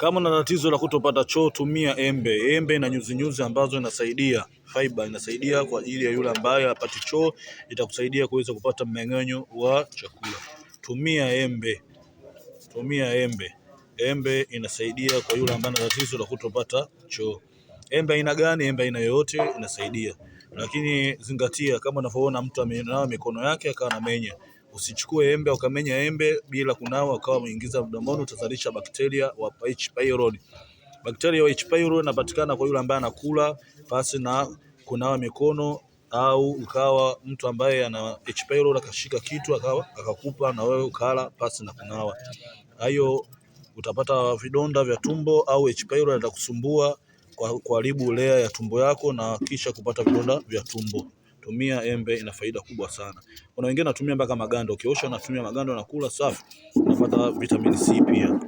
Kama una tatizo la kutopata choo, tumia embe. Embe ina nyuzi ambazo inasaidia fiber, inasaidia kwa ajili ya yule ambaye hapati choo, itakusaidia kuweza kupata mmeng'enyo wa chakula. Tumia embe, tumia embe. Embe inasaidia kwa yule ambaye ana tatizo la kutopata choo. Embe aina gani? Embe aina yoyote inasaidia, lakini zingatia, kama unavyoona mtu amenawa mikono yake akawa anamenya, usichukue embe ukamenya embe bila kunawa ukawa umeingiza mdomoni, utazalisha bakteria wa H pylori. Bakteria wa H pylori inapatikana kwa yule ambaye anakula pasi na kunawa mikono, au ukawa mtu ambaye ana H pylori akashika kitu akakupa na wewe ukala pasi na kunawa. Hayo utapata vidonda vya tumbo, au H pylori itakusumbua kwa kuharibu lea ya tumbo yako na kisha kupata vidonda vya tumbo. Tumia embe, ina faida kubwa sana. Kuna wengine wanatumia mpaka maganda, ukiosha natumia maganda na kula safi, unapata vitamin C pia.